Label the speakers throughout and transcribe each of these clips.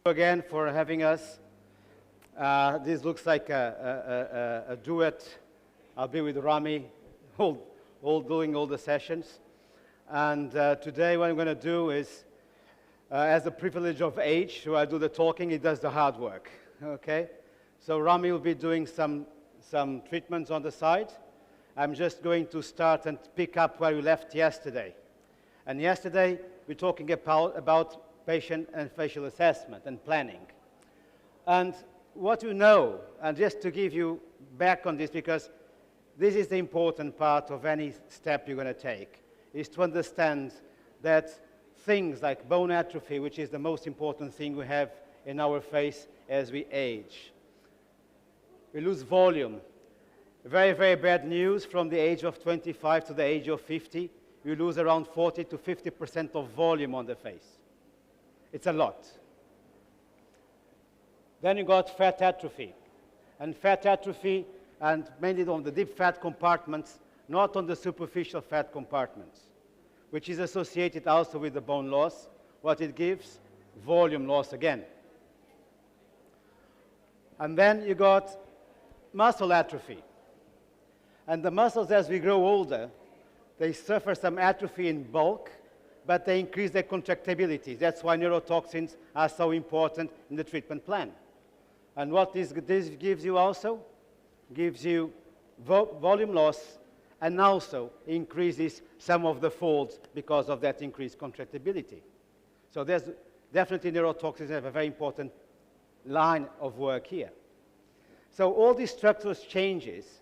Speaker 1: Again for having us. This looks like a duet. I'll be with RAMI, doing all the sessions. And today what I'm going to do is, as the privilege of age, so I do the talking, he does the hard work. Okay? So RAMI will be doing some treatments on the side. I'm just going to start and pick up where we left yesterday. And yesterday we're talking about patient and facial assessment and planning. And what you know, and just to give you back on this, because this is the important part of any step you're going to take, is to understand that things like bone atrophy, which is the most important thing we have in our face as we age. We lose volume. Very, very bad news from the age of 25 to the age of 50. You lose around 40 to 50% of volume on the face. It's a lot. Then you got fat atrophy. And fat atrophy, and mainly on the deep fat compartments, not on the superficial fat compartments, which is associated also with the bone loss. What it gives? Volume loss again. And then you got muscle atrophy. And the muscles, as we grow older, they suffer some atrophy in bulk, but they increase their contractibility. That's why neurotoxins are so important in the treatment plan. And what this gives you also? Gives you volume loss and also increases some of the folds because of that increased contractibility. So there's definitely neurotoxins have a very important line of work here. So all these structural changes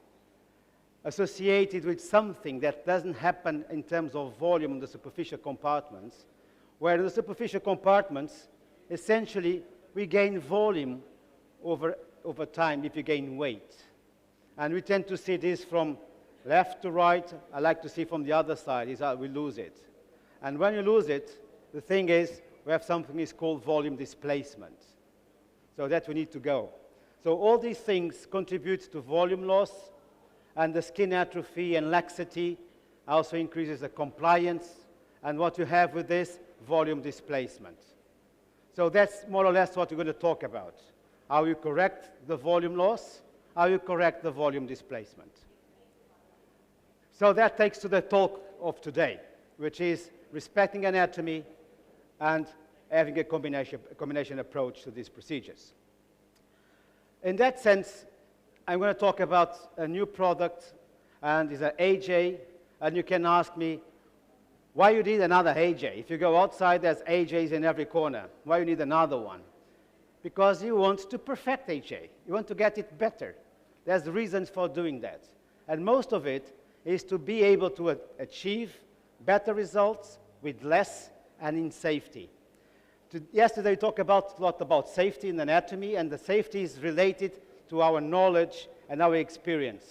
Speaker 1: associated with something that doesn't happen in terms of volume in the superficial compartments, where in the superficial compartments, essentially, we gain volume over time if you gain weight. And we tend to see this from left to right. I like to see from the other side, is how we lose it. And when you lose it, the thing is, we have something is called volume displacement. So that we need to go. So all these things contribute to volume loss, and the skin atrophy and laxity also increases the compliance. And what you have with this, volume displacement. So that's more or less what we're going to talk about. How you correct the volume loss, how you correct the volume displacement. So that takes to the talk of today, which is respecting anatomy and having a combination approach to these procedures. In that sense, I'm going to talk about a new product, and it's an AJ, and you can ask me, why you need another AJ? If you go outside, there's AJs in every corner. Why you need another one? Because you want to perfect AJ. You want to get it better. There's reasons for doing that. And most of it is to be able to achieve better results with less and in safety. Yesterday we talked a lot about safety in anatomy, and the safety is related to our knowledge and our experience.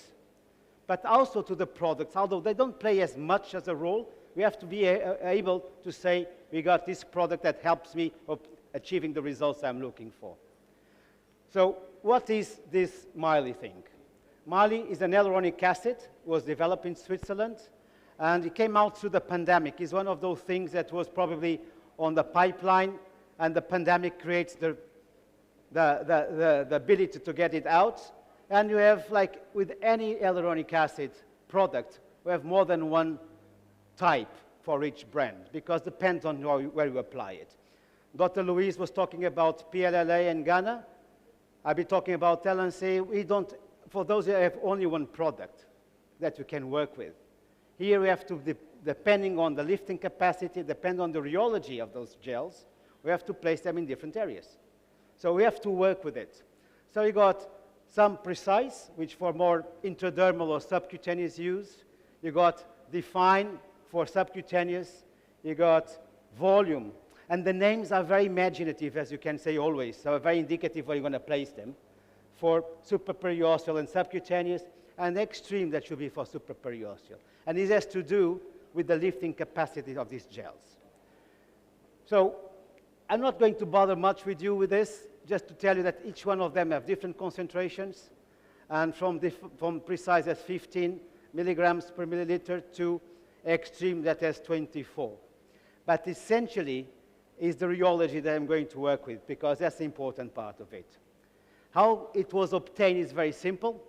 Speaker 1: But also to the products, although they don't play as much as a role, we have to be able to say, we got this product that helps me of achieving the results I'm looking for. So what is this MaiLi thing? MaiLi is an hyaluronic acid, was developed in Switzerland, and it came out through the pandemic. It's one of those things that was probably on the pipeline, and the pandemic creates the ability to get it out. And you have, like with any hyaluronic acid product, we have more than one type for each brand, because it depends on where you apply it. Dr. Louise was talking about PLLA and Ghana. I'll be talking about LNC. We don't, for those who have only one product that you can work with. Here we have to, depending on the lifting capacity, depending on the rheology of those gels, we have to place them in different areas. So we have to work with it. So you got some precise, which for more intradermal or subcutaneous use. You got define for subcutaneous. You got volume. And the names are very imaginative, as you can say always, so very indicative where you're going to place them. For supraperiosteal and subcutaneous, and extreme that should be for supraperiosteal. And this has to do with the lifting capacity of these gels. So I'm not going to bother much with you with this, just to tell you that each one of them have different concentrations, and from precise as 15 milligrams per milliliter to extreme that has 24. But essentially, is the rheology that I'm going to work with, because that's the important part of it. How it was obtained is very simple.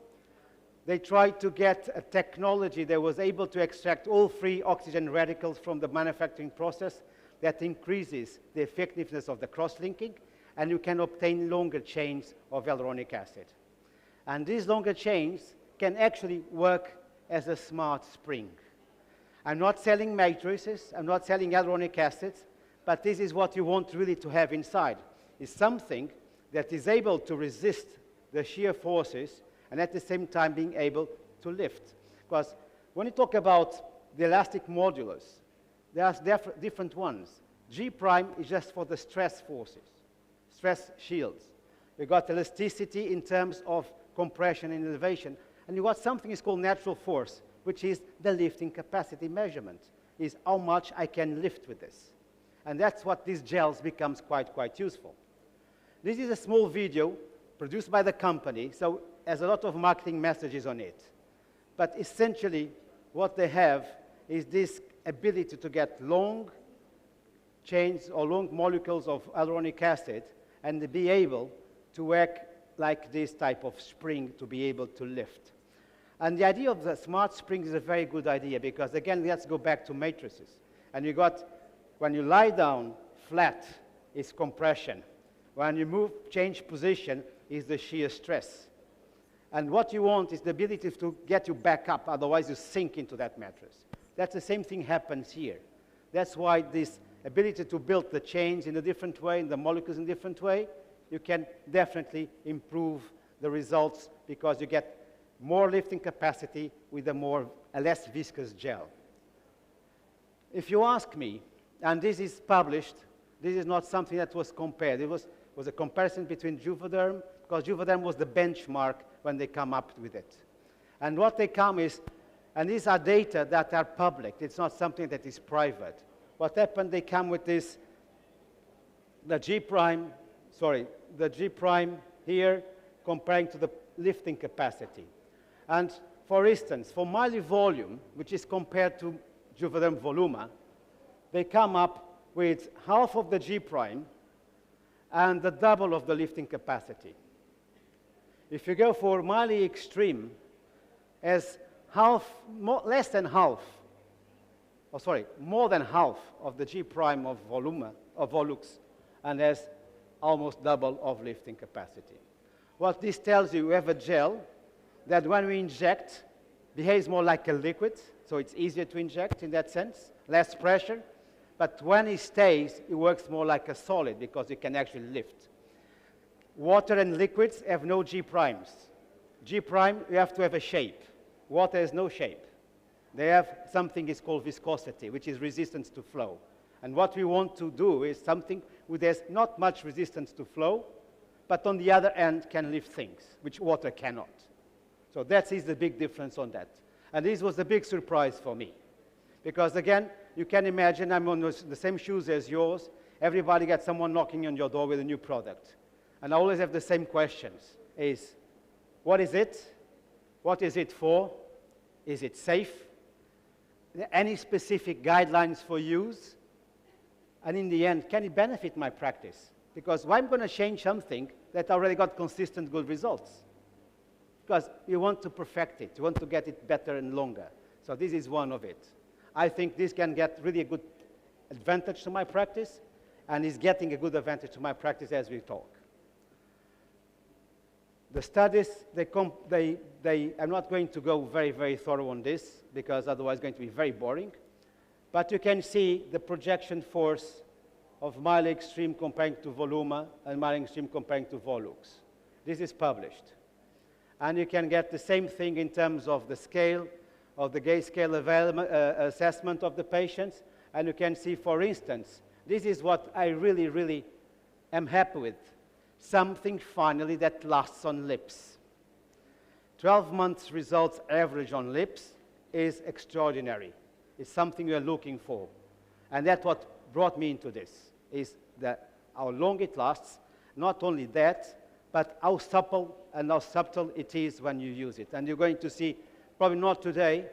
Speaker 1: They tried to get a technology that was able to extract all free oxygen radicals from the manufacturing process that increases the effectiveness of the cross-linking, and you can obtain longer chains of hyaluronic acid. And these longer chains can actually work as a smart spring. I'm not selling matrices, I'm not selling hyaluronic acids, but this is what you want really to have inside, is something that is able to resist the shear forces and at the same time being able to lift. Because when you talk about the elastic modulus, there are different ones. G prime is just for the stress forces, stress shields. You've got elasticity in terms of compression and elevation, and you've got something is called natural force, which is the lifting capacity measurement, is how much I can lift with this. And that's what these gels becomes quite useful. This is a small video produced by the company, so has a lot of marketing messages on it. But essentially, what they have is this ability to get long chains or long molecules of hyaluronic acid and to be able to work like this type of spring to be able to lift. And the idea of the smart spring is a very good idea because, again, let's go back to matrices. And you got, when you lie down flat, is compression. When you move, change position, is the shear stress. And what you want is the ability to get you back up, otherwise you sink into that mattress. That's the same thing happens here. That's why this ability to build the chains in a different way, and the molecules in a different way, you can definitely improve the results because you get more lifting capacity with a less viscous gel. If you ask me, and this is published, this is not something that was compared. It was a comparison between Juvederm, because Juvederm was the benchmark when they come up with it. And what they come is, and these are data that are public. It's not something that is private. What happened, they come with this, the G prime here comparing to the lifting capacity. And for instance, for MaiLi volume, which is compared to Juvederm Voluma, they come up with half of the G prime and the double of the lifting capacity. If you go for MaiLi Extreme, as more than half of the G prime of Voluma, of Volux, and has almost double of lifting capacity. What this tells you, we have a gel that when we inject, behaves more like a liquid, so it's easier to inject in that sense, less pressure, but when it stays, it works more like a solid because it can actually lift. Water and liquids have no G primes. G prime, you have to have a shape. Water has no shape. They have something is called viscosity, which is resistance to flow. And what we want to do is something with there's not much resistance to flow, but on the other end can lift things, which water cannot. So that is the big difference on that. And this was a big surprise for me. Because again, you can imagine I'm on the same shoes as yours. Everybody gets someone knocking on your door with a new product. And I always have the same questions. Is, what is it? What is it for? Is it safe? Any specific guidelines for use? And in the end, can it benefit my practice? Because why I'm going to change something that already got consistent good results? Because you want to perfect it. You want to get it better and longer. So this is one of it. I think this can get really a good advantage to my practice, and is getting a good advantage to my practice as we talk. The studies, I'm not going to go very thorough on this, because otherwise it's going to be very boring. But you can see the projection force of MaiLi Extreme comparing to Voluma and MaiLi Extreme comparing to Volux. This is published. And you can get the same thing in terms of the scale, of the gauge scale assessment of the patients. And you can see, for instance, this is what I really am happy with. Something finally that lasts on lips. 12 months results average on lips is extraordinary. It's something we are looking for. And that's what brought me into this, is that how long it lasts, not only that, but how supple and how subtle it is when you use it. And you're going to see, probably not today,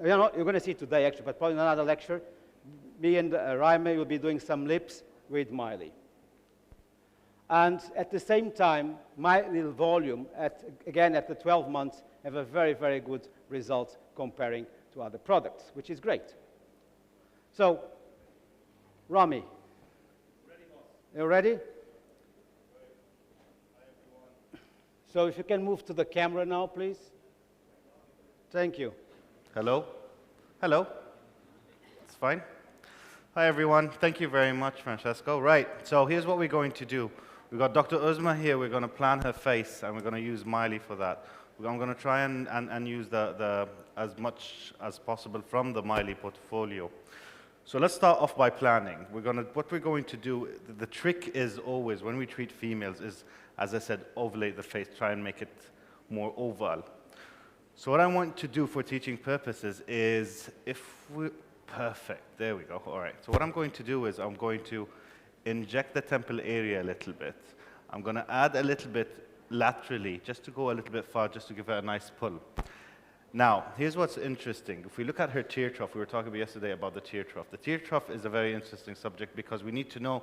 Speaker 1: you're going to see today actually, but probably in another lecture, me and RAMI will be doing some lips with MaiLi. And at the same time, MaiLi volume, again at the 12 months, have a very, very good result comparing to other products, which is great. So, RAMI, you ready? So if you can move to the camera now, please. Thank you.
Speaker 2: Hello? Hello? It's fine? Hi, everyone. Thank you very much, Francesco. Right, so here's what we're going to do. We've got Dr. Uzma here. We're going to plan her face, and we're going to use MaiLi for that. I'm going to try and use as much as possible from the MaiLi portfolio. So let's start off by planning. What we're going to do, the trick is always, when we treat females, is, as I said, ovulate the face, try and make it more oval. So what I want to do for teaching purposes is, perfect, there we go, all right. So what I'm going to do is I'm going to inject the temple area a little bit. I'm going to add a little bit laterally, just to go a little bit far, just to give it a nice pull. Now, here's what's interesting. If we look at her tear trough, we were talking yesterday about the tear trough. The tear trough is a very interesting subject because we need to know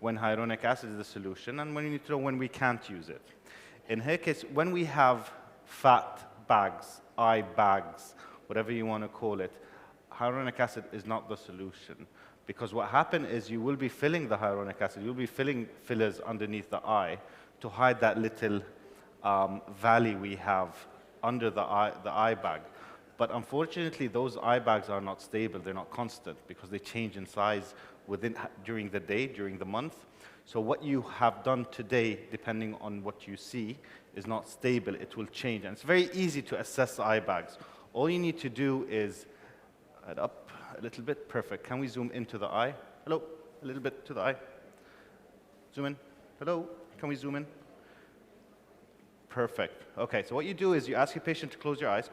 Speaker 2: when hyaluronic acid is the solution and when we need to know when we can't use it. In her case, when we have fat bags, eye bags, whatever you want to call it, hyaluronic acid is not the solution. Because what happens is you will be filling the hyaluronic acid, you'll be filling fillers underneath the eye to hide that little valley we have under the eye bag. But unfortunately, those eye bags are not stable, they're not constant because they change in size during the day, during the month. So what you have done today, depending on what you see, is not stable, it will change. And it's very easy to assess the eye bags. All you need to do is head up a little bit, perfect. Can we zoom into the eye? Hello, a little bit to the eye. Zoom in, hello, can we zoom in? Perfect, okay, so what you do is you ask your patient to close your eyes,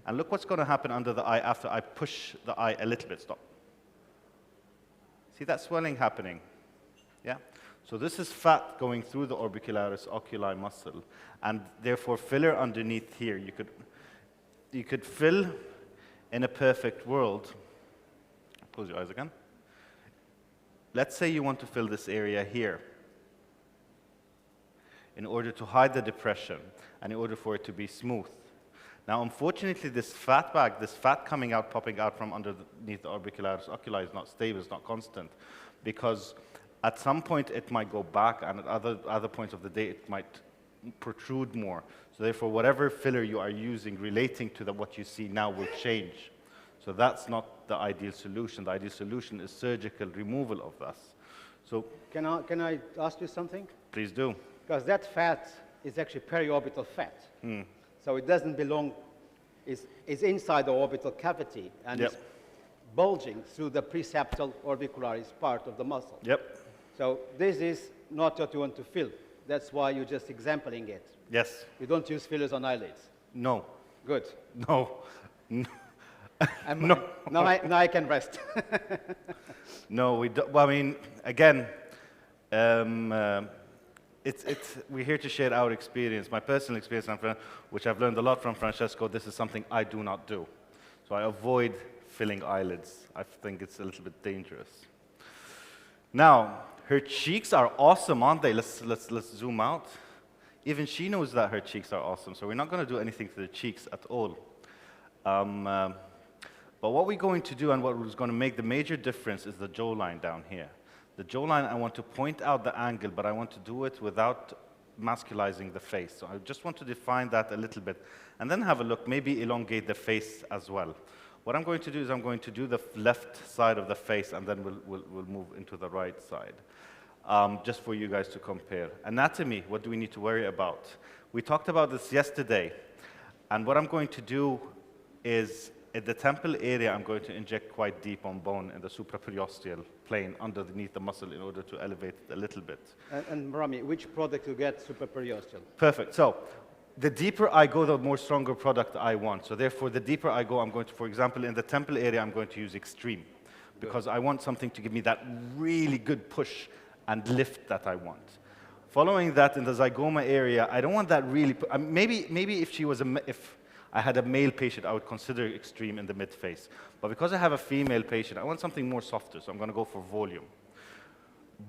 Speaker 2: and look what's gonna happen under the eye after I push the eye a little bit, stop. See that swelling happening? Yeah? So this is fat going through the orbicularis oculi muscle, and therefore filler underneath here. You could fill in a perfect world. Close your eyes again. Let's say you want to fill this area here in order to hide the depression and in order for it to be smooth. Now, unfortunately, this fat bag, this fat coming out, popping out from underneath the orbicularis oculi is not stable, it's not constant, because at some point it might go back, and at other points of the day it might protrude more. So therefore, whatever filler you are using relating to what you see now will change. So that's not the ideal solution. The ideal solution is surgical removal of this. So
Speaker 1: can I ask you something?
Speaker 2: Please do.
Speaker 1: Because that fat is actually periorbital fat. So it doesn't belong, it's inside the orbital cavity and it's bulging through the preseptal orbicularis part of the muscle. So this is not what you want to fill. That's why you're just exempling it.
Speaker 2: Yes.
Speaker 1: You don't use fillers on eyelids.
Speaker 2: No.
Speaker 1: Good.
Speaker 2: No.
Speaker 1: No. Now I can rest.
Speaker 2: No, we don't. Well, I mean, again, we're here to share our experience, my personal experience, which I've learned a lot from Francesco. This is something I do not do. So I avoid filling eyelids. I think it's a little bit dangerous. Now, her cheeks are awesome, aren't they? Let's zoom out. Even she knows that her cheeks are awesome, so we're not going to do anything to the cheeks at all. But what we're going to do and what is going to make the major difference is the jawline down here. The jawline, I want to point out the angle, but I want to do it without masculizing the face. So I just want to define that a little bit, and then have a look, maybe elongate the face as well. What I'm going to do is I'm going to do the left side of the face, and then we'll move into the right side, just for you guys to compare. Anatomy, what do we need to worry about? We talked about this yesterday, and what I'm going to do is, at the temple area, I'm going to inject quite deep on bone in the supraperiosteal plane underneath the muscle in order to elevate it a little bit.
Speaker 1: And Rami, which product you get supraperiosteal?
Speaker 2: Perfect. So the deeper I go, the more stronger product I want. So therefore, the deeper I go, I'm going to, for example, in the temple area, I'm going to use Extreme, because I want something to give me that really good push and lift that I want. Following that, in the zygoma area, I don't want that really. Maybe if she was if I had a male patient, I would consider Extreme in the mid-face. But because I have a female patient, I want something more softer, so I'm going to go for volume.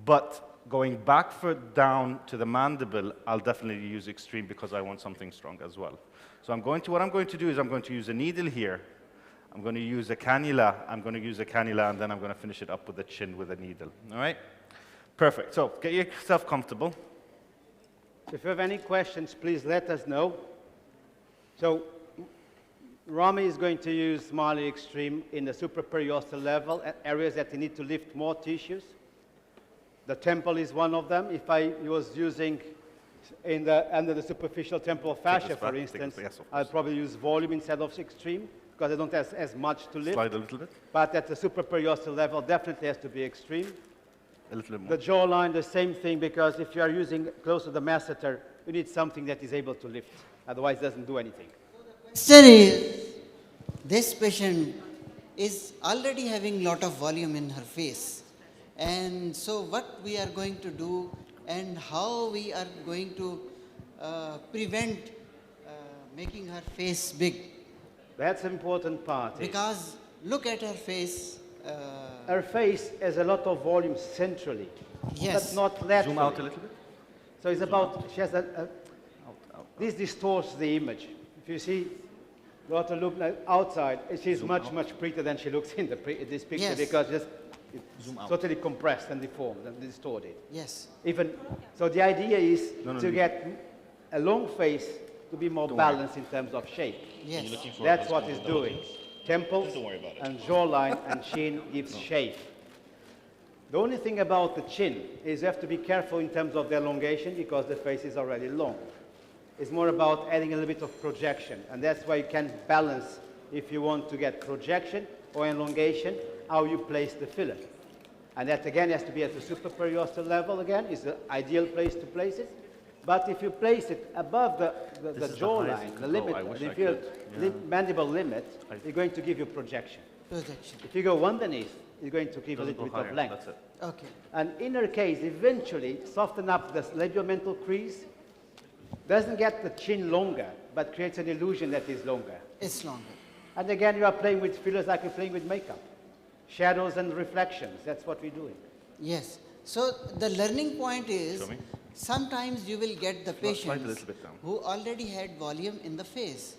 Speaker 2: But going back down to the mandible, I'll definitely use extreme because I want something strong as well. So what I'm going to do is I'm going to use a needle here. I'm going to use a cannula. I'm going to use a cannula, and then I'm going to finish it up with the chin with a needle. All right? Perfect. So get yourself comfortable.
Speaker 1: If you have any questions, please let us know. So RAMI is going to use MaiLi Extreme in the supraperiosteal level, at areas that you need to lift more tissues. The temple is one of them. If I was using under the superficial temporal fascia, for instance, I'll probably use volume instead of extreme, because I don't have as much to lift.
Speaker 2: Slide a little bit.
Speaker 1: But at the supraperiosteal level, definitely has to be extreme.
Speaker 2: A little bit more.
Speaker 1: The jawline, the same thing, because if you are using close to the masseter, you need something that is able to lift. Otherwise, it doesn't do anything.
Speaker 3: Question is, this patient is already having lot of volume in her face. And so what we are going to do and how we are going to prevent making her face big.
Speaker 1: That's an important part.
Speaker 3: Because look at her face.
Speaker 1: Her face has a lot of volume centrally,
Speaker 3: Yes.
Speaker 1: but not laterally.
Speaker 2: Zoom out a little bit.
Speaker 1: So it's about, she has this distorts the image. If you see, daughter look like outside, she's much prettier than she looks in this picture,
Speaker 3: Yes.
Speaker 1: because it's totally compressed and deformed and distorted.
Speaker 3: Yes.
Speaker 1: So the idea is to
Speaker 2: no.
Speaker 1: get a long face to be more balanced in terms of shape.
Speaker 3: Yes.
Speaker 1: That's what it's doing. Temples and jawline and chin gives shape. The only thing about the chin is you have to be careful in terms of the elongation, because the face is already long. It's more about adding a little bit of projection, and that's why you can balance if you want to get projection or elongation, how you place the filler. And that again has to be at the supraperiosteal level again, is the ideal place to place it. But if you place it above the jawline, the limit, the mandible limit, it's going to give you projection.
Speaker 3: Projection.
Speaker 1: If you go underneath, it's going to give a little bit of length.
Speaker 2: That's it.
Speaker 3: Okay.
Speaker 1: And in her case, eventually soften up the labiomental crease, doesn't get the chin longer, but creates an illusion that is longer.
Speaker 3: It's longer.
Speaker 1: And again, you are playing with fillers like you're playing with makeup. Shadows and reflections, that's what we're doing.
Speaker 3: Yes. So the learning point is,
Speaker 2: Show me.
Speaker 3: sometimes you will get the
Speaker 2: Slide a
Speaker 3: patients
Speaker 2: little bit down.
Speaker 3: who already had volume in the face,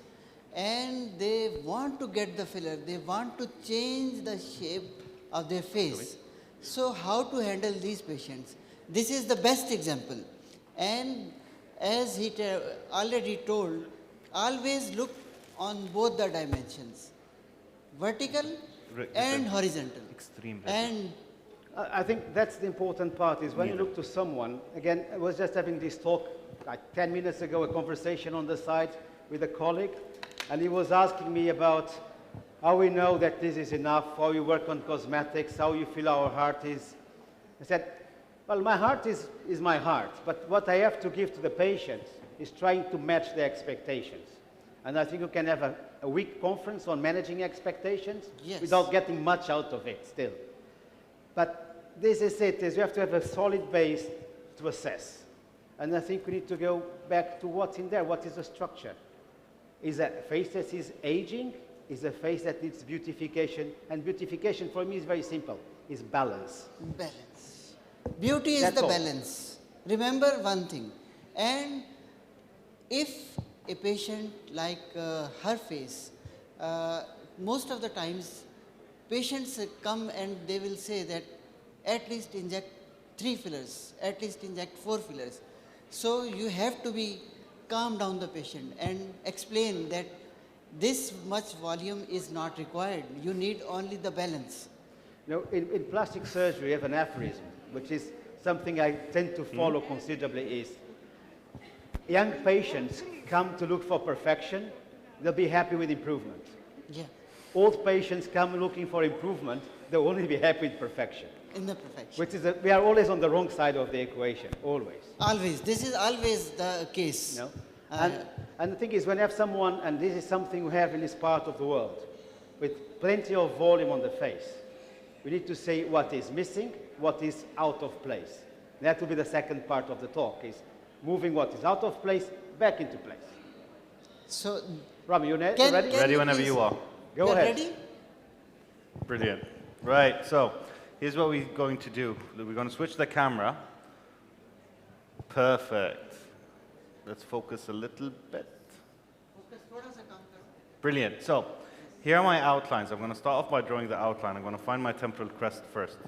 Speaker 3: and they want to get the filler, they want to change the shape of their face. So how to handle these patients? This is the best example. And as he already told, always look on both the dimensions, vertical and horizontal.
Speaker 2: Extreme.
Speaker 3: And
Speaker 1: I think that's the important part, is when you look to someone, again, I was just having this talk like 10 minutes ago, a conversation on the side with a colleague, and he was asking me about how we know that this is enough, how you work on cosmetics, how you feel our heart is. I said, well, my heart is my heart, but what I have to give to the patient is trying to match the expectations. And I think you can have a week conference on managing expectations
Speaker 3: Yes.
Speaker 1: without getting much out of it still. But this is it, is you have to have a solid base to assess. And I think we need to go back to what's in there, what is the structure? Is a face that is aging? Is a face that needs beautification? And beautification for me is very simple, is balance.
Speaker 3: balance. Beauty is
Speaker 1: That's
Speaker 3: the
Speaker 1: all.
Speaker 3: balance. Remember one thing. And if a patient like her face, most of the times patients come and they will say that at least inject 3 fillers, at least inject 4 fillers. So you have to be calm down the patient and explain that this much volume is not required. You need only the balance.
Speaker 1: You know, in plastic surgery, we have an aphorism, which is something I tend to follow considerably, is young patients come to look for perfection, they'll be happy with improvement.
Speaker 3: Yeah,
Speaker 1: Old patients come looking for improvement, they'll only be happy with perfection.
Speaker 3: in the perfection.
Speaker 1: Which is, we are always on the wrong side of the equation, always.
Speaker 3: Always. This is always the case.
Speaker 1: You know? And the thing is, when you have someone, and this is something we have in this part of the world, with plenty of volume on the face, we need to say what is missing, what is out of place. That will be the second part of the talk, is moving what is out of place back into place.
Speaker 3: So,
Speaker 1: Rami, you
Speaker 3: can
Speaker 2: Ready
Speaker 3: you
Speaker 2: whenever
Speaker 3: please-
Speaker 2: you are.
Speaker 1: Go
Speaker 3: You're
Speaker 1: ahead.
Speaker 3: ready?
Speaker 2: Brilliant. Right, so here's what we're going to do. We're going to switch the camera. Perfect. Let's focus a little bit. Brilliant. So here are my outlines. I'm going to start off by drawing the outline. I'm going to find my temporal crest first.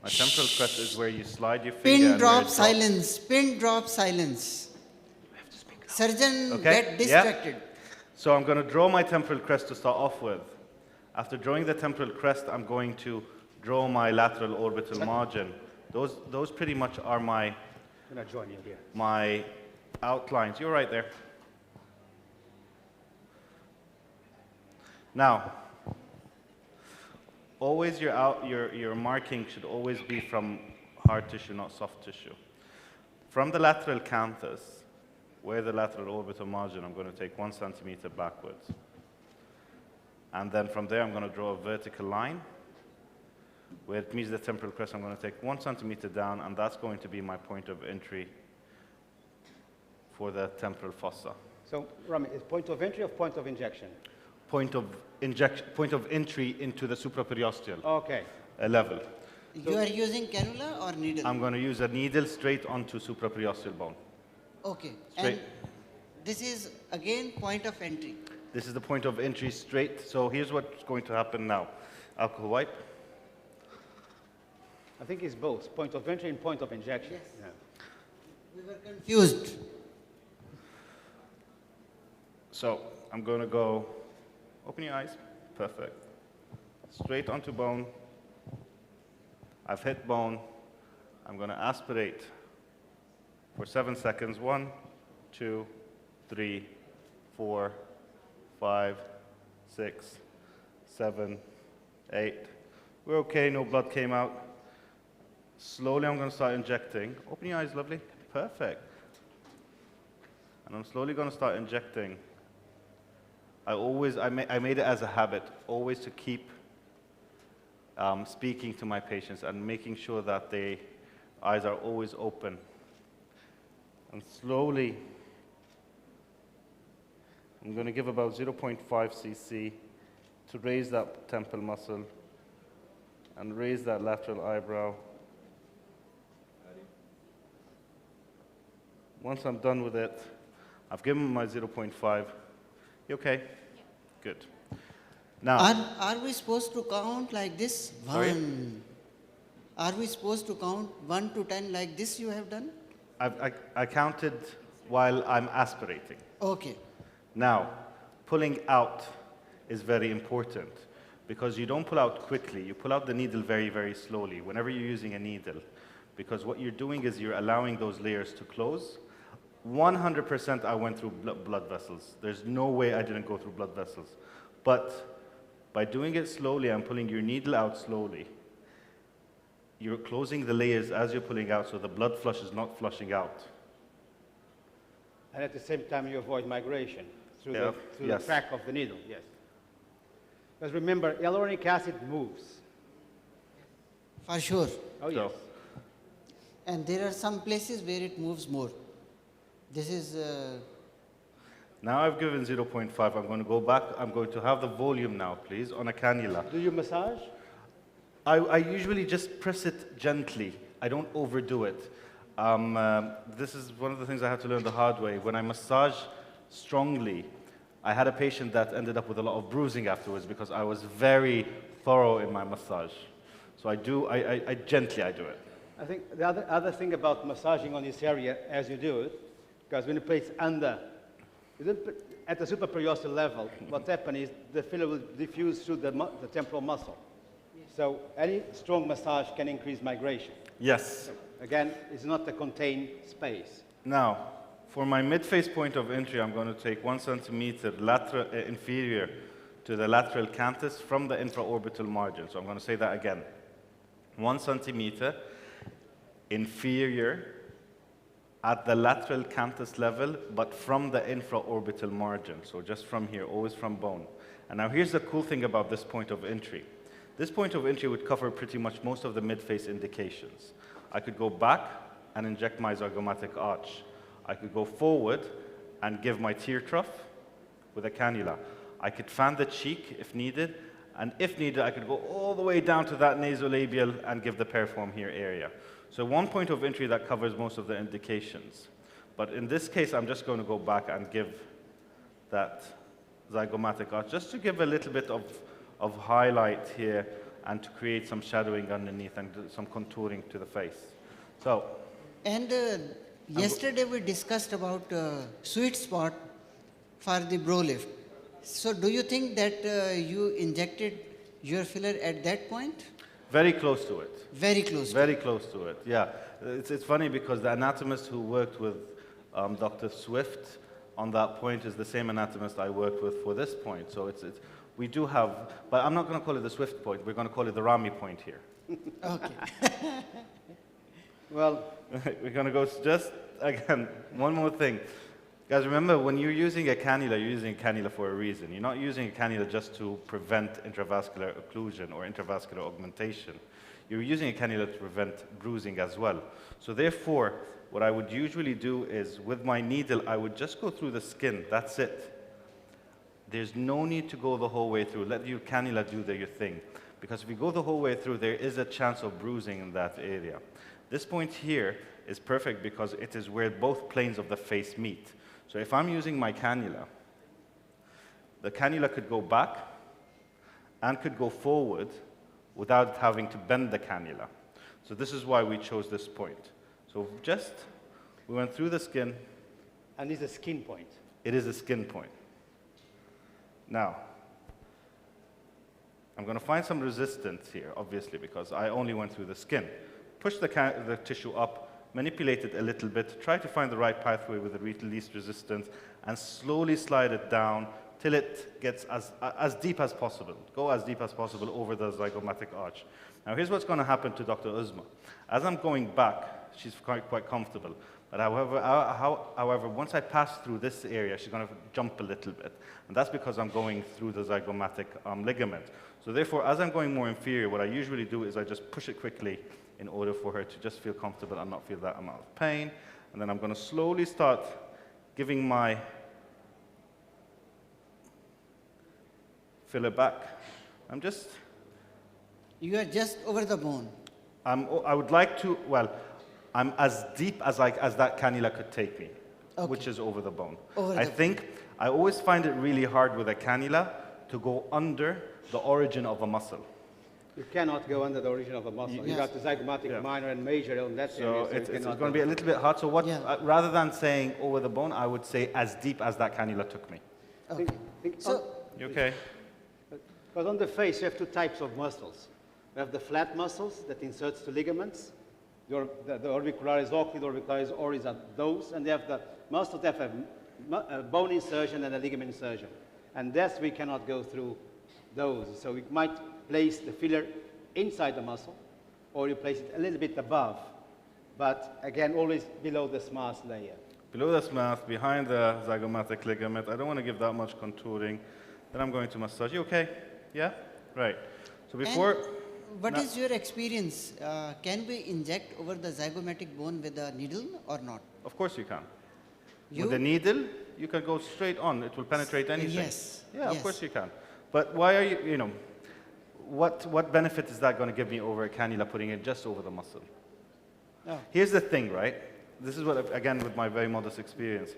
Speaker 2: My temporal crest is where you slide your finger.
Speaker 3: Pin
Speaker 2: and
Speaker 3: drop silence. Pin drop silence. Surgeon get distracted.
Speaker 2: Yeah. So I'm going to draw my temporal crest to start off with. After drawing the temporal crest, I'm going to draw my lateral orbital margin. Those pretty much are my my outlines. You're right there. Now, always your marking should always be from hard tissue, not soft tissue. From the lateral canthus, where the lateral orbital margin, I'm going to take 1 centimeter backwards. And then from there, I'm going to draw a vertical line. Where it meets the temporal crest, I'm going to take 1 centimeter down, and that's going to be my point of entry for the temporal fossa.
Speaker 1: So, Rami, is point of entry or point of injection?
Speaker 2: Point of entry into the supraperiosteal level.
Speaker 3: You are using cannula or needle?
Speaker 2: I'm going to use a needle straight onto supraperiosteal bone.
Speaker 3: Okay.
Speaker 2: Straight.
Speaker 3: And this is again point of entry.
Speaker 2: This is the point of entry straight. So here's what's going to happen now. Alcohol wipe.
Speaker 1: I think it's both, point of entry and point of injection.
Speaker 3: Yes.
Speaker 1: Yeah.
Speaker 3: We were confused.
Speaker 2: So I'm going to go, open your eyes, perfect. Straight onto bone. I've hit bone. I'm going to aspirate for 7 seconds. 1, 2, 3, 4, 5, 6, 7, 8. We're okay, no blood came out. Slowly I'm going to start injecting. Open your eyes, lovely. Perfect. And I'm slowly going to start injecting. I made it as a habit, always to keep speaking to my patients and making sure that their eyes are always open. And slowly, I'm going to give about 0.5 cc to raise that temple muscle and raise that lateral eyebrow. Once I'm done with it, I've given my 0.5. You okay? Yeah. Good. Now,
Speaker 3: Are we supposed to count like this?
Speaker 2: Sorry?
Speaker 3: 1. Are we supposed to count 1 to 10 like this you have done?
Speaker 2: I counted while I'm aspirating.
Speaker 3: Okay.
Speaker 2: Now, pulling out is very important because you don't pull out quickly. You pull out the needle very, very slowly whenever you're using a needle, because what you're doing is you're allowing those layers to close. 100% I went through blood vessels. There's no way I didn't go through blood vessels. But by doing it slowly and pulling your needle out slowly, you're closing the layers as you're pulling out so the blood flush is not flushing out.
Speaker 1: And at the same time, you avoid migration through, the
Speaker 2: Yes.
Speaker 1: track of the needle, yes. Because remember, hyaluronic acid moves.
Speaker 3: For sure.
Speaker 1: Oh, yes.
Speaker 3: And there are some places where it moves more. This is...
Speaker 2: Now I've given 0.5. I'm going to go back. I'm going to have the volume now, please, on a cannula.
Speaker 1: Do you massage?
Speaker 2: I usually just press it gently. I don't overdo it. This is one of the things I had to learn the hard way. When I massage strongly, I had a patient that ended up with a lot of bruising afterwards because I was very thorough in my massage. So I do it.
Speaker 1: I think the other thing about massaging on this area as you do it, because when you place under, at the supraperiosteal level, what happens is the filler will diffuse through the temporal muscle. So any strong massage can increase migration.
Speaker 2: Yes.
Speaker 1: So again, it's not a contained space.
Speaker 2: Now, for my mid-face point of entry, I'm going to take 1 centimeter inferior to the lateral canthus from the infraorbital margin. So I'm going to say that again. 1 centimeter inferior at the lateral canthus level, but from the infraorbital margin. So just from here, always from bone. And now here's the cool thing about this point of entry. This point of entry would cover pretty much most of the mid-face indications. I could go back and inject my zygomatic arch. I could go forward and give my tear trough with a cannula. I could fan the cheek if needed And if needed, I could go all the way down to that nasolabial and give the periform here area. So one point of entry that covers most of the indications. But in this case, I'm just going to go back and give that zygomatic arch, just to give a little bit of highlight here and to create some shadowing underneath and some contouring to the face. So.
Speaker 3: And yesterday we discussed about sweet spot for the brow lift. So do you think that you injected your filler at that point?
Speaker 2: Very close to it.
Speaker 3: Very close.
Speaker 2: Very close to it, yeah. It's funny because the anatomist who worked with Dr. Swift on that point is the same anatomist I worked with for this point. So we do have, but I'm not going to call it the Swift point. We're going to call it the RAMI point here.
Speaker 3: Okay.
Speaker 1: Well,
Speaker 2: we're going to go just, again, one more thing. Guys, remember, when you're using a cannula, you're using a cannula for a reason. You're not using a cannula just to prevent intravascular occlusion or intravascular augmentation. You're using a cannula to prevent bruising as well. So therefore, what I would usually do is, with my needle, I would just go through the skin. That's it. There's no need to go the whole way through. Let your cannula do your thing. Because if you go the whole way through, there is a chance of bruising in that area. This point here is perfect because it is where both planes of the face meet. So if I'm using my cannula, the cannula could go back and could go forward without having to bend the cannula. So this is why we chose this point. So we went through the skin.
Speaker 1: and it's a skin point.
Speaker 2: It is a skin point. Now, I'm going to find some resistance here, obviously, because I only went through the skin. Push the tissue up, manipulate it a little bit, try to find the right pathway with the least resistance, and slowly slide it down till it gets as deep as possible. Go as deep as possible over the zygomatic arch. Now, here's what's going to happen to Dr. Uzma. As I'm going back, she's quite comfortable. But however, once I pass through this area, she's going to jump a little bit. And that's because I'm going through the zygomatic ligament. So therefore, as I'm going more inferior, what I usually do is I just push it quickly in order for her to just feel comfortable and not feel that amount of pain. And then I'm going to slowly start giving my filler back.
Speaker 3: You are just over the bone.
Speaker 2: I would like to, well, I'm as deep as that cannula could take me,
Speaker 3: Okay.
Speaker 2: which is over the bone. I always find it really hard with a cannula to go under the origin of a muscle.
Speaker 1: You cannot go under the origin of a muscle.
Speaker 3: Yes.
Speaker 1: You got the zygomatic minor and major on that area.
Speaker 2: So it's
Speaker 1: you cannot
Speaker 2: going to be a little bit hard. So rather than saying over the bone, I would say as deep as that cannula took me.
Speaker 3: Okay.
Speaker 1: So,
Speaker 2: You okay?
Speaker 1: because on the face, you have two types of muscles. You have the flat muscles that inserts the ligaments. The orbicularis oculi, the orbicularis oris are those, and they have the muscles that have a bone insertion and a ligament insertion. And that's we cannot go through those. So we might place the filler inside the muscle, or you place it a little bit above, but again, always below the SMAS layer.
Speaker 2: Below the SMAS, behind the zygomatic ligament. I don't want to give that much contouring. Then I'm going to massage. You okay? Yeah? Right. So before...
Speaker 3: What is your experience? Can we inject over the zygomatic bone with a needle or not?
Speaker 2: Of course you can.
Speaker 3: You?
Speaker 2: With a needle, you can go straight on. It will penetrate anything.
Speaker 3: Yes.
Speaker 2: Yeah,
Speaker 3: Yes.
Speaker 2: of course you can. But why are you, what benefit is that going to give me over a cannula putting it just over the muscle?
Speaker 3: Oh.
Speaker 2: Here's the thing, right? This is what, again, with my very modest experience.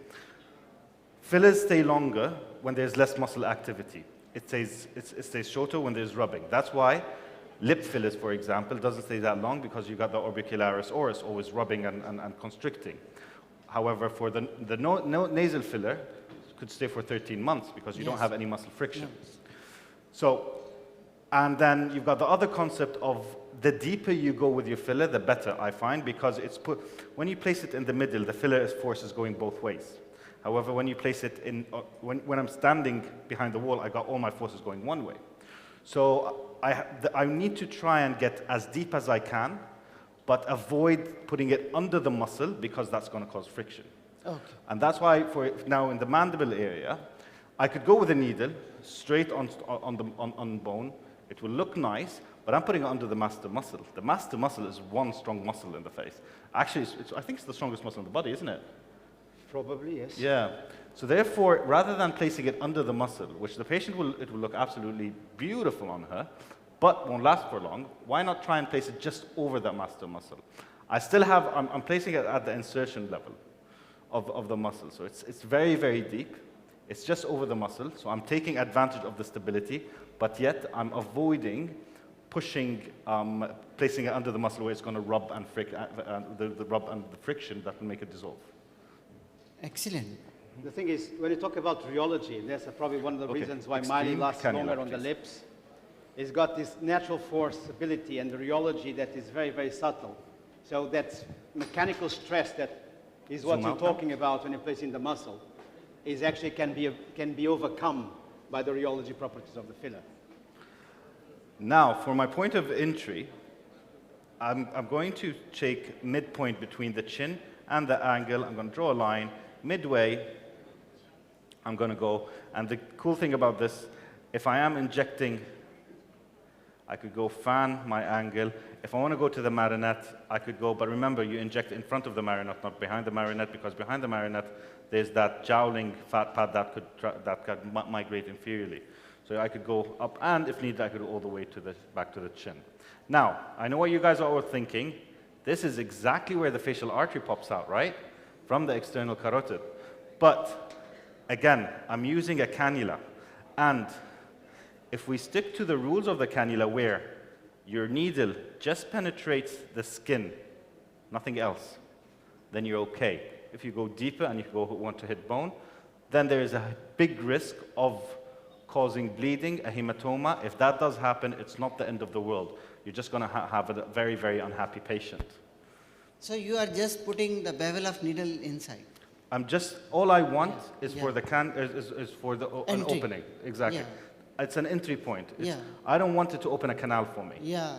Speaker 2: Fillers stay longer when there's less muscle activity. It stays shorter when there's rubbing. That's why lip fillers, for example, doesn't stay that long because you've got the orbicularis oris always rubbing and constricting. However, for the nasal filler, it could stay for 13 months because you don't have any muscle friction.
Speaker 3: Yes.
Speaker 2: So, and then you've got the other concept of the deeper you go with your filler, the better, I find, because when you place it in the middle, the filler force is going both ways. However, when you place it in, when I'm standing behind the wall, I got all my forces going one way. So I need to try and get as deep as I can, but avoid putting it under the muscle because that's going to cause friction.
Speaker 3: Okay.
Speaker 2: And that's why now in the mandible area, I could go with a needle straight on bone. It will look nice, but I'm putting it under the master muscle. The master muscle is one strong muscle in the face. Actually, I think it's the strongest muscle in the body, isn't it?
Speaker 1: Probably, yes.
Speaker 2: Yeah. So therefore, rather than placing it under the muscle, which the patient it will look absolutely beautiful on her, but won't last for long, why not try and place it just over that master muscle? I'm placing it at the insertion level of the muscle. So it's very, very deep. It's just over the muscle. So I'm taking advantage of the stability, but yet I'm avoiding pushing, placing it under the muscle where it's going to rub and the rub and the friction that will make it dissolve.
Speaker 3: Excellent.
Speaker 1: The thing is, when you talk about rheology, that's probably one of the reasons why MaiLi lasts longer on the lips. It's got this natural force ability and the rheology that is very, very subtle. So that mechanical stress that is what you're talking about when you're placing the muscle is actually can be overcome by the rheology properties of the filler.
Speaker 2: Now, for my point of entry, I'm going to take midpoint between the chin and the angle. I'm going to draw a line. Midway, I'm going to go. And the cool thing about this, if I am injecting, I could go fan my angle. If I want to go to the marionette, I could go. But remember, you inject in front of the marionette, not behind the marionette, because behind the marionette, there's that jowling fat pad that could migrate inferiorly. So I could go up, and if needed, I could go all the way to back to the chin. Now, I know what you guys are all thinking. This is exactly where the facial artery pops out, right? From the external carotid. But, again, I'm using a cannula. And if we stick to the rules of the cannula where your needle just penetrates the skin, nothing else, then you're okay. If you go deeper and you want to hit bone, then there is a big risk of causing bleeding, a hematoma. If that does happen, it's not the end of the world. You're just going to have a very, very unhappy patient.
Speaker 3: So you are just putting the bevel of needle inside?
Speaker 2: All I want is for an opening. Exactly.
Speaker 3: Yeah.
Speaker 2: It's an entry point. I don't want it to open a canal for me.
Speaker 3: Yeah.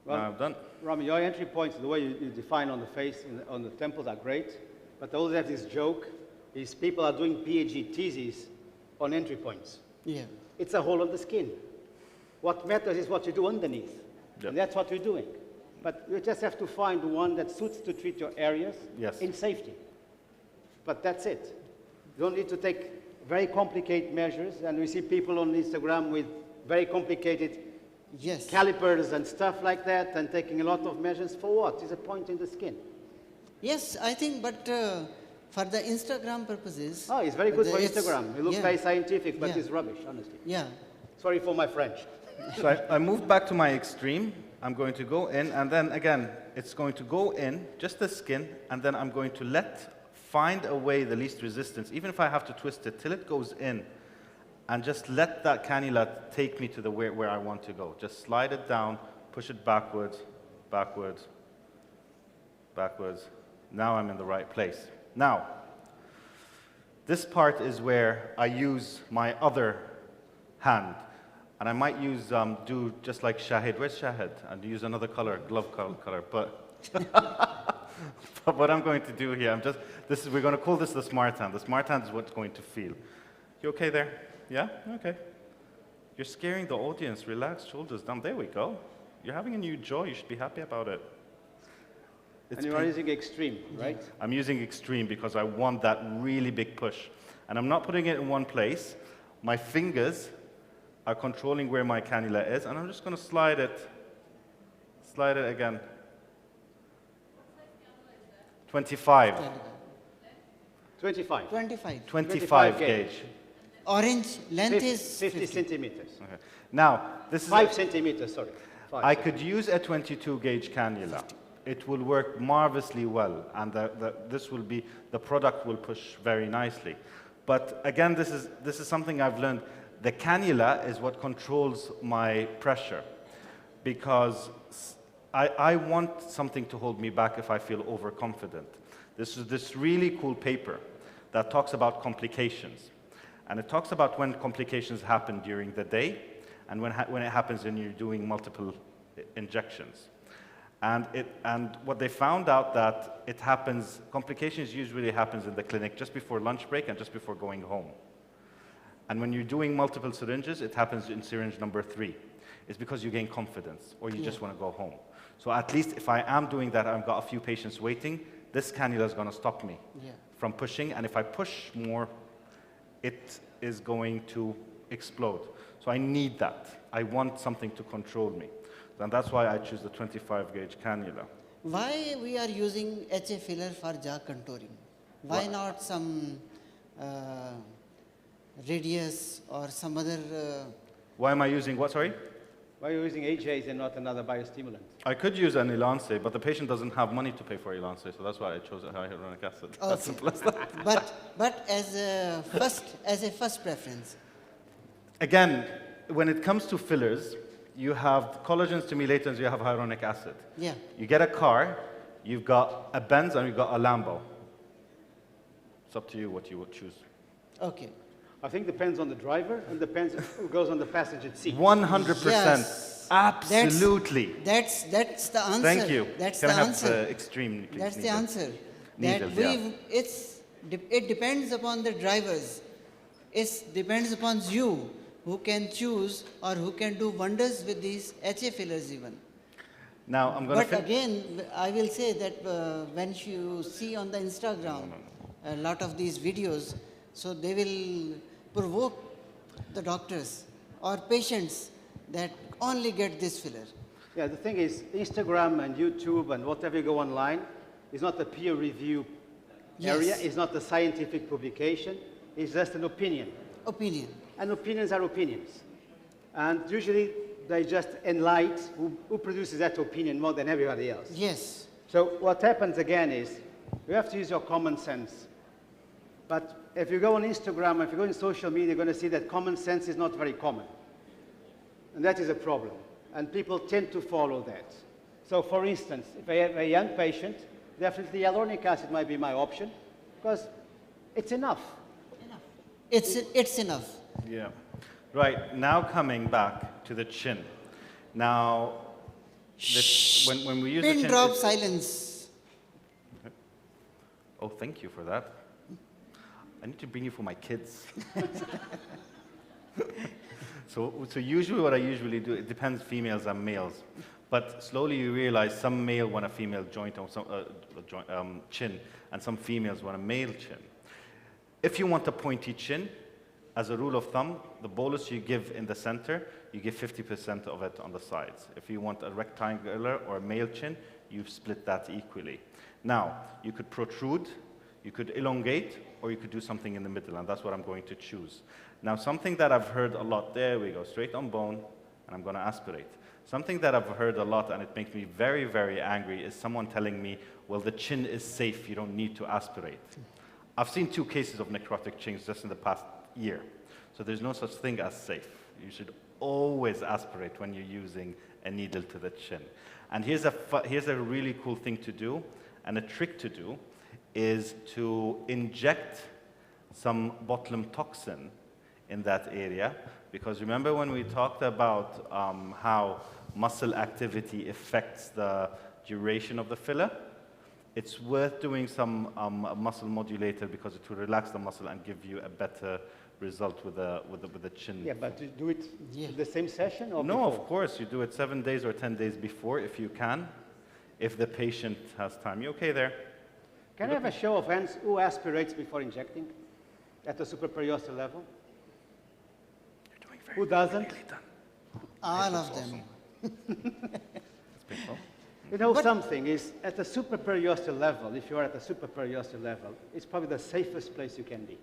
Speaker 1: Well,
Speaker 2: now I've done.
Speaker 1: Rami, your entry points, the way you define on the face and on the temples are great, but I always have this joke, is people are doing PhD theses on entry points.
Speaker 3: Yeah.
Speaker 1: It's a hole on the skin. What matters is what you do underneath.
Speaker 2: Yep.
Speaker 1: And that's what we're doing. But you just have to find one that suits to treat your areas in safety. But that's it. You don't need to take very complicated measures, and we see people on Instagram with very complicated calipers and stuff like that, and taking a lot of measures for what? Is a point in the skin.
Speaker 3: Yes, I think, but for the Instagram purposes.
Speaker 1: Oh, it's very good for Instagram. It looks very scientific, but it's rubbish, honestly.
Speaker 3: Yeah.
Speaker 2: Sorry for my French. So I moved back to my extreme. I'm going to go in, and then again, it's going to go in, just the skin, and then I'm going to find a way, the least resistance, even if I have to twist it till it goes in, and just let that cannula take me to where I want to go. Just slide it down, push it backwards, backwards, backwards. Now I'm in the right place. Now, this part is where I use my other hand. And I might do just like Shahid. Where's Shahid? And use another color, glove color. But, but what I'm going to do here, we're going to call this the smart hand. The smart hand is what's going to feel. You okay there? Yeah? Okay. You're scaring the audience. Relax, shoulders down. There we go. You're having a new jaw. You should be happy about it.
Speaker 1: And you are using extreme, right?
Speaker 2: I'm using extreme because I want that really big push. And I'm not putting it in one place. My fingers are controlling where my cannula is, and I'm just going to slide it again. 25.
Speaker 1: 25.
Speaker 3: 25.
Speaker 2: 25 gauge.
Speaker 3: Orange length is
Speaker 1: 50 centimeters.
Speaker 2: Okay. Now, this is
Speaker 1: 5 centimeters, sorry.
Speaker 2: I could use a 22 gauge cannula. It will work marvelously well, and the product will push very nicely. But again, this is something I've learned. The cannula is what controls my pressure, because I want something to hold me back if I feel overconfident. This is this really cool paper that talks about complications. And it talks about when complications happen during the day and when it happens when you're doing multiple injections. And what they found out that complications usually happens in the clinic just before lunch break and just before going home. And when you're doing multiple syringes, it happens in syringe number 3. It's because you gain confidence or you just want to go home. So at least if I am doing that, I've got a few patients waiting, this cannula is going to stop me from pushing, and if I push more, it is going to explode. So I need that. I want something to control me. And that's why I choose the 25 gauge cannula.
Speaker 3: Why we are using HA filler for jaw contouring? Why not some radius or some other?
Speaker 2: Why am I using what, sorry?
Speaker 1: Why are you using HAs and not another biostimulant?
Speaker 2: I could use an Elance, but the patient doesn't have money to pay for Elance, so that's why I chose a hyaluronic acid. As simple as that.
Speaker 3: But as a first preference.
Speaker 2: Again, when it comes to fillers, you have collagen stimulators, you have hyaluronic acid.
Speaker 3: Yeah.
Speaker 2: You get a car, you've got a Benz and you've got a Lambo. It's up to you what you would choose.
Speaker 3: Okay.
Speaker 1: I think depends on the driver and depends who goes on the passenger seat.
Speaker 2: 100%.
Speaker 3: Yes.
Speaker 2: Absolutely.
Speaker 3: That's the answer.
Speaker 2: Thank you.
Speaker 3: That's
Speaker 2: Can
Speaker 3: the
Speaker 2: I have
Speaker 3: answer.
Speaker 2: extreme, please?
Speaker 3: That's the
Speaker 2: needle?
Speaker 3: answer.
Speaker 2: Needles,
Speaker 3: It depends upon the drivers. It depends upon you who can choose or who can do wonders with these HA fillers even.
Speaker 2: Now, I'm going to...
Speaker 3: But again, I will say that when you see on the Instagram a lot of these videos, so they will provoke the doctors or patients that only get this filler.
Speaker 1: Yeah, the thing is, Instagram and YouTube and whatever you go online is not a peer review area, it's not a scientific publication, it's just an opinion.
Speaker 3: Opinion.
Speaker 1: And opinions are opinions. And usually they just enlighten who produces that opinion more than everybody else.
Speaker 3: Yes.
Speaker 1: So what happens again is, you have to use your common sense. But if you go on Instagram, if you go in social media, you're going to see that common sense is not very common. And that is a problem. And people tend to follow that. So for instance, if I have a young patient, definitely hyaluronic acid might be my option, because it's enough.
Speaker 3: It's enough.
Speaker 2: Yeah. Right, now coming back to the chin. Now, when we use the
Speaker 3: Pin
Speaker 2: chin...
Speaker 3: drop silence.
Speaker 2: Oh, thank you for that. I need to bring you for my kids. So usually what I usually do, it depends females and males. But slowly you realize some male want a female joint or some chin, and some females want a male chin. If you want a pointy chin, as a rule of thumb, the bolus you give in the center, you give 50% of it on the sides. If you want a rectangular or a male chin, you split that equally. Now, you could protrude, you could elongate, or you could do something in the middle, and that's what I'm going to choose. Now, something that I've heard a lot, there we go, straight on bone, and I'm going to aspirate. Something that I've heard a lot, and it makes me very, very angry, is someone telling me, well, the chin is safe, you don't need to aspirate. I've seen 2 cases of necrotic chins just in the past year. So there's no such thing as safe. You should always aspirate when you're using a needle to the chin. And here's a really cool thing to do, and a trick to do, is to inject some botulinum toxin in that area, because remember when we talked about how muscle activity affects the duration of the filler? It's worth doing some muscle modulator because it will relax the muscle and give you a better result with the chin.
Speaker 1: Yeah, but to do it in the same session or
Speaker 2: No,
Speaker 1: before?
Speaker 2: of course. You do it 7 days or 10 days before if you can, if the patient has time. You okay there?
Speaker 1: Can I have a show of hands who aspirates before injecting at the supraperiosteal level?
Speaker 2: You're doing very
Speaker 1: Who doesn't?
Speaker 2: nearly done.
Speaker 3: All of them.
Speaker 2: It's painful.
Speaker 1: You know something is at the supraperiosteal level, if you are at the supraperiosteal level, it's probably the safest place you can be.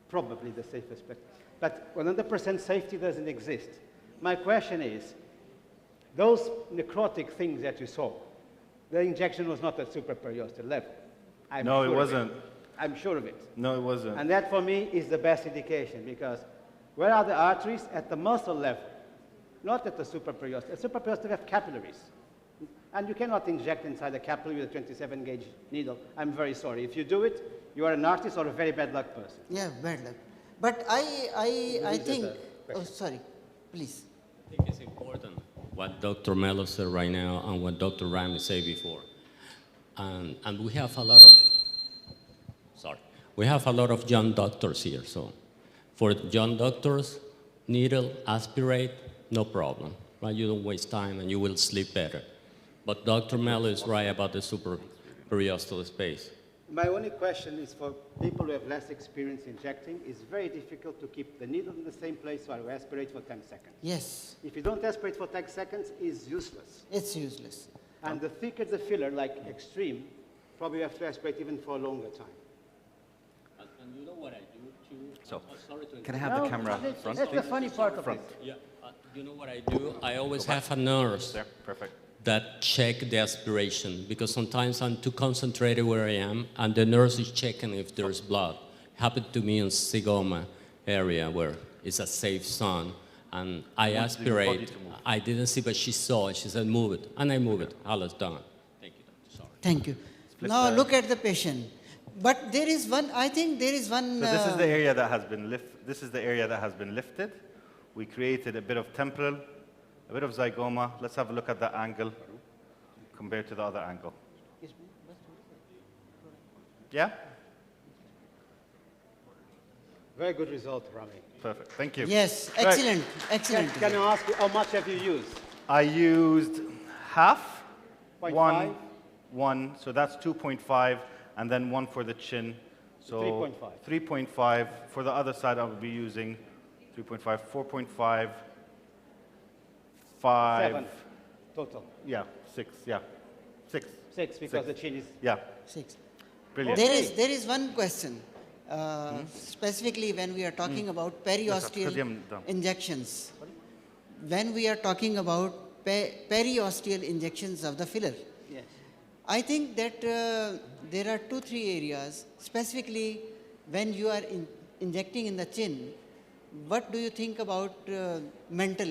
Speaker 1: Probably the safest place. But 100% safety doesn't exist. My question is, those necrotic things that you saw, the injection was not at supraperiosteal level.
Speaker 2: No, it wasn't.
Speaker 1: I'm sure of it.
Speaker 2: No, it wasn't.
Speaker 1: And that for me is the best indication, because where are the arteries? At the muscle level, not at the supraperiosteal. At supraperiosteal we have capillaries. And you cannot inject inside the capillary with a 27 gauge needle. I'm very sorry. If you do it, you are an artist or a very bad luck person.
Speaker 3: Yeah, bad luck. But I think, oh, sorry, please.
Speaker 4: I think it's important what Dr. MELO said right now and what Dr. RAMI said before. And we have a lot of young doctors here. So for young doctors, needle, aspirate, no problem. Right? You don't waste time and you will sleep better. But Dr. MELO is right about the supraperiosteal space.
Speaker 1: My only question is for people who have less experience injecting, it's very difficult to keep the needle in the same place while you aspirate for 10 seconds.
Speaker 3: Yes,
Speaker 1: If you don't aspirate for 10 seconds, it's useless.
Speaker 3: it's useless.
Speaker 1: And the thicker the filler, like extreme, probably you have to aspirate even for a longer time.
Speaker 4: And you know what I do too?
Speaker 2: So,
Speaker 4: Sorry to
Speaker 2: can I have the camera front?
Speaker 1: That's the funny part of it.
Speaker 4: Yeah, you know what I do? I always have a nurse
Speaker 2: There, perfect.
Speaker 4: that check the aspiration because sometimes I'm too concentrated where I am and the nurse is checking if there's blood. Happened to me in Sigoma area where it's a safe zone and I
Speaker 2: wants the body
Speaker 4: aspirate.
Speaker 2: to move.
Speaker 4: I didn't see, but she saw it. She said, move it. And I move it. All is done. Thank you, doctor. Sorry.
Speaker 3: Thank you. Now look at the patient. But there is one, I think there is one...
Speaker 2: So this is the area that has been This is the area that has been lifted. We created a bit of temporal, a bit of zygoma. Let's have a look at that angle compared to the other angle. Yeah?
Speaker 1: Very good result, Rami.
Speaker 2: Perfect. Thank you.
Speaker 3: Yes,
Speaker 2: Right.
Speaker 3: excellent, excellent.
Speaker 1: Can I ask you, how much have you used?
Speaker 2: I used half,
Speaker 1: 0.5?
Speaker 2: one, so that's 2.5, and then one for the chin. So
Speaker 1: 3.5.
Speaker 2: 3.5. For the other side, I will be using 3.5, 4.5, 5.
Speaker 1: 7 total.
Speaker 2: Yeah, 6, yeah. 6.
Speaker 1: 6 because the chin is...
Speaker 2: Yeah,
Speaker 3: 6.
Speaker 2: brilliant.
Speaker 3: There is one question, specifically when we are talking about periosteal injections. When we are talking about periosteal injections of the filler,
Speaker 1: Yes.
Speaker 3: I think that there are 2-3 areas, specifically when you are injecting in the chin. What do you think about mental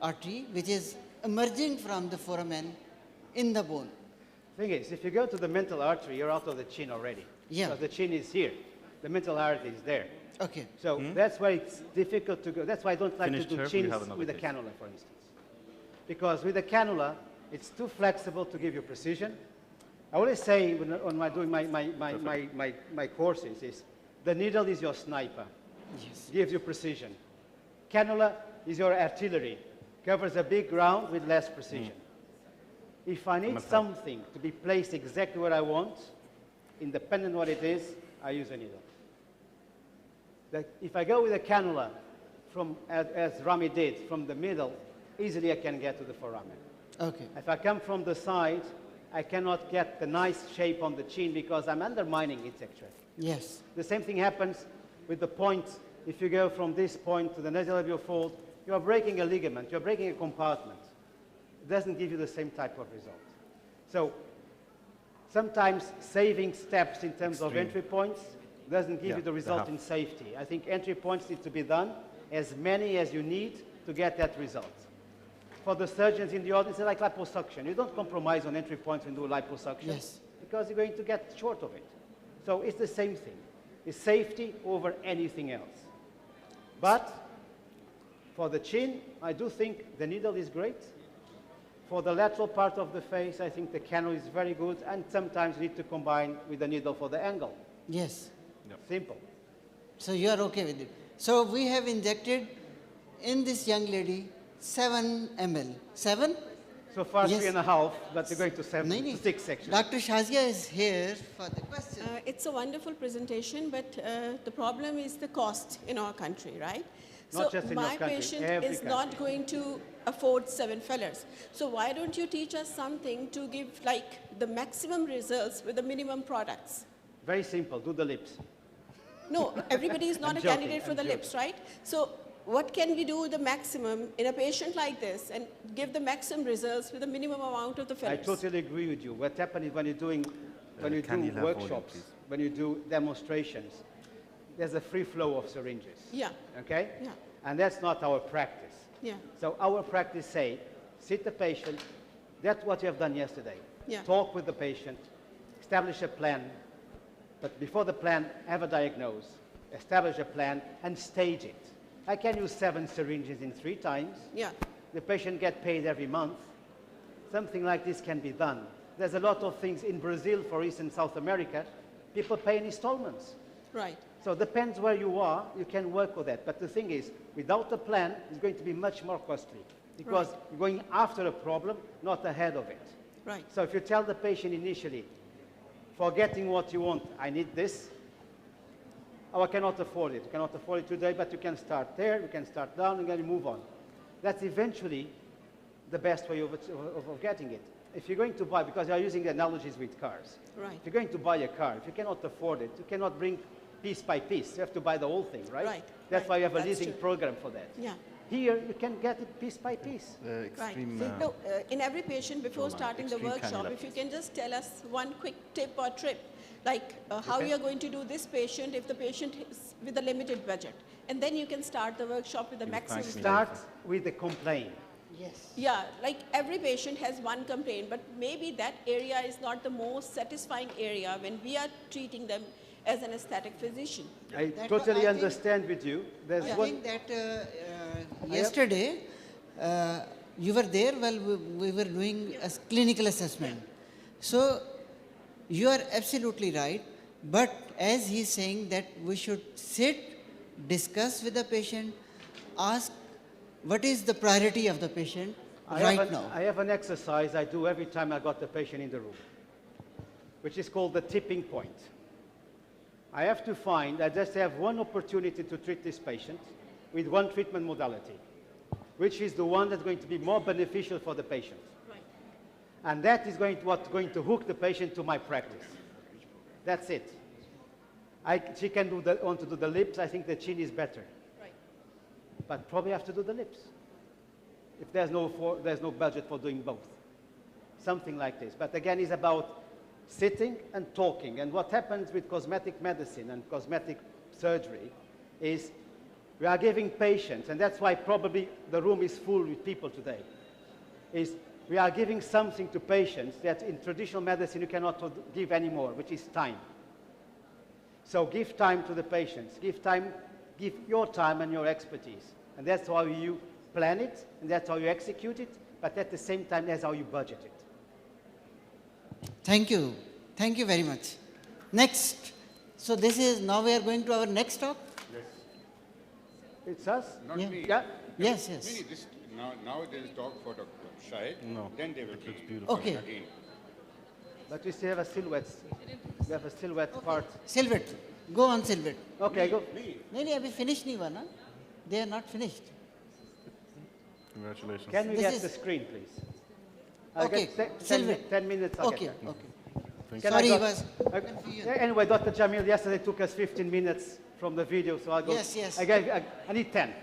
Speaker 3: artery, which is emerging from the foramen in the bone?
Speaker 1: Thing is, if you go to the mental artery, you're out of the chin already.
Speaker 3: Yeah.
Speaker 1: Because the chin is here. The mental artery is there.
Speaker 3: Okay.
Speaker 1: So that's why it's difficult to go. That's why I don't like
Speaker 2: Finished
Speaker 1: to do
Speaker 2: her? We
Speaker 1: chins
Speaker 2: have another
Speaker 1: with a
Speaker 2: case.
Speaker 1: cannula, for instance. Because with a cannula, it's too flexible to give you precision. I always say when doing my courses is, the needle is your sniper.
Speaker 3: Yes.
Speaker 1: Gives you precision. Cannula is your artillery. Covers a big ground with less precision. If I need something to be placed exactly where I want, independent what it is, I use a needle. If I go with a cannula, from, as Rami did, from the middle, easily I can get to the foramen.
Speaker 3: Okay.
Speaker 1: If I come from the side, I cannot get the nice shape on the chin because I'm undermining it actually.
Speaker 3: Yes.
Speaker 1: The same thing happens with the point. If you go from this point to the nasolabial fold, you are breaking a ligament, you're breaking a compartment. It doesn't give you the same type of result. So sometimes saving steps in terms of entry points doesn't give you the result in safety. I think entry points need to be done, as many as you need to get that result. For the surgeons in the audience, it's like liposuction. You don't compromise on entry points and do liposuction.
Speaker 3: Yes.
Speaker 1: Because you're going to get short of it. So it's the same thing. It's safety over anything else. But for the chin, I do think the needle is great. For the lateral part of the face, I think the cannula is very good, and sometimes you need to combine with the needle for the angle.
Speaker 3: Yes.
Speaker 1: Simple.
Speaker 3: So you are okay with it. So we have injected in this young lady 7 ml. 7?
Speaker 1: So far,
Speaker 3: Yes.
Speaker 1: 3.5, but we're going to
Speaker 3: No, no.
Speaker 1: 6 actually.
Speaker 3: Dr. Shazia is here for the question.
Speaker 5: It's a wonderful presentation, but the problem is the cost in our country, right?
Speaker 1: Not
Speaker 5: so
Speaker 1: just in your
Speaker 5: my
Speaker 1: country,
Speaker 5: patient
Speaker 1: every
Speaker 5: is
Speaker 1: country.
Speaker 5: not going to afford 7 fillers. So why don't you teach us something to give like the maximum results with the minimum products?
Speaker 1: Very simple. Do the lips.
Speaker 5: No, everybody is not
Speaker 1: I'm
Speaker 5: a
Speaker 1: joking,
Speaker 5: candidate for
Speaker 1: I'm
Speaker 5: the lips, right? So what can we do the maximum in a patient like this and give the maximum results with the minimum amount of the
Speaker 1: I
Speaker 5: fillers?
Speaker 1: totally agree with you. What happens is when you're doing, when you
Speaker 2: can
Speaker 1: do
Speaker 2: you have volume,
Speaker 1: workshops,
Speaker 2: please?
Speaker 1: when you do demonstrations, there's a free flow of syringes.
Speaker 5: Yeah,
Speaker 1: Okay?
Speaker 5: yeah,
Speaker 1: And that's not our practice.
Speaker 5: yeah,
Speaker 1: So our practice say, sit the patient, that's what you have done yesterday.
Speaker 5: Yeah.
Speaker 1: Talk with the patient, establish a plan, but before the plan, have a diagnose, establish a plan, and stage it. I can use 7 syringes in 3 times.
Speaker 5: yeah.
Speaker 1: The patient get paid every month. Something like this can be done. There's a lot of things in Brazil, for instance, South America, people pay in installments.
Speaker 5: Right.
Speaker 1: So it depends where you are, you can work with that. But the thing is, without a plan, it's going to be much more costly because you're going after a problem, not ahead of it.
Speaker 5: Right.
Speaker 1: So if you tell the patient initially, forgetting what you want. I need this. Oh, I cannot afford it. You cannot afford it today, but you can start there, you can start down, and then you move on. That's eventually the best way of getting it. If you're going to buy, because you are using analogies with cars.
Speaker 5: Right.
Speaker 1: If you're going to buy a car, if you cannot afford it, you cannot bring piece by piece. You have to buy the whole thing, right?
Speaker 5: Right,
Speaker 1: That's
Speaker 5: right.
Speaker 1: why you have a
Speaker 5: That's
Speaker 1: leasing
Speaker 5: true.
Speaker 1: program for that.
Speaker 5: Yeah.
Speaker 1: Here, you can get it piece by piece.
Speaker 5: Right.
Speaker 2: Extreme,
Speaker 5: No, in every patient, before starting the
Speaker 2: extreme
Speaker 5: workshop,
Speaker 2: cannula
Speaker 5: if you can just tell us one quick tip or trip, like how
Speaker 1: Okay.
Speaker 5: you're going to do this patient if the patient is with a limited budget. And then you can start the workshop with the maximum.
Speaker 2: thanks,
Speaker 1: Start with the complaint.
Speaker 3: Yes.
Speaker 5: Yeah, like every patient has one complaint, but maybe that area is not the most satisfying area when we are treating them as an aesthetic physician.
Speaker 1: I
Speaker 3: That
Speaker 1: totally
Speaker 3: I think-
Speaker 1: understand with you. There's
Speaker 3: I
Speaker 1: one.
Speaker 3: think that yesterday you were there while we were doing a clinical assessment. So you are absolutely right. But as he's saying that we should sit, discuss with the patient, ask what is the priority of the patient right now.
Speaker 1: I have an exercise I do every time I got the patient in the room, which is called the tipping point. I have to find, I just have one opportunity to treat this patient with one treatment modality, which is the one that's going to be more beneficial for the patient.
Speaker 5: Right.
Speaker 1: And that is what's going to hook the patient to my practice. That's it. She can want to do the lips. I think the chin is better.
Speaker 5: Right.
Speaker 1: But probably have to do the lips. If there's no budget for doing both. Something like this. But again, it's about sitting and talking. And what happens with cosmetic medicine and cosmetic surgery is we are giving patients, and that's why probably the room is full with people today, is we are giving something to patients that in traditional medicine you cannot give anymore, which is time. So give time to the patients. Give your time and your expertise. And that's how you plan it, and that's how you execute it, but at the same time, that's how you budget it.
Speaker 3: Thank you. Thank you very much. Next. So this is, now we are going to our next talk.
Speaker 1: It's us?
Speaker 6: Not
Speaker 3: Yeah.
Speaker 6: me.
Speaker 1: Yeah?
Speaker 3: Yes, yes.
Speaker 6: Many, this, now there is talk for Dr. Shahid.
Speaker 2: No.
Speaker 6: Then they will
Speaker 2: It looks
Speaker 6: be
Speaker 2: beautiful.
Speaker 3: Okay.
Speaker 6: again.
Speaker 1: But we still have a silhouette. We have a silhouette part.
Speaker 3: Silvet. Go on Silvet.
Speaker 1: Okay, go.
Speaker 3: नहीं अभी finish नहीं हुआ ना. They are not finished.
Speaker 2: Congratulations.
Speaker 1: Can we
Speaker 3: This
Speaker 1: get
Speaker 3: is-
Speaker 1: the screen, please? I'll
Speaker 3: Okay,
Speaker 1: get 10,
Speaker 3: Silhouette.
Speaker 1: 10 minutes. I'll
Speaker 3: Okay,
Speaker 1: get that.
Speaker 3: okay.
Speaker 1: Can
Speaker 3: Sorry,
Speaker 1: I
Speaker 3: he
Speaker 1: go-
Speaker 3: was
Speaker 1: I-
Speaker 3: confused.
Speaker 1: Yeah, anyway, Dr. Jamil yesterday took us 15 minutes from the video, so I go.
Speaker 3: Yes, yes.
Speaker 1: I need 10.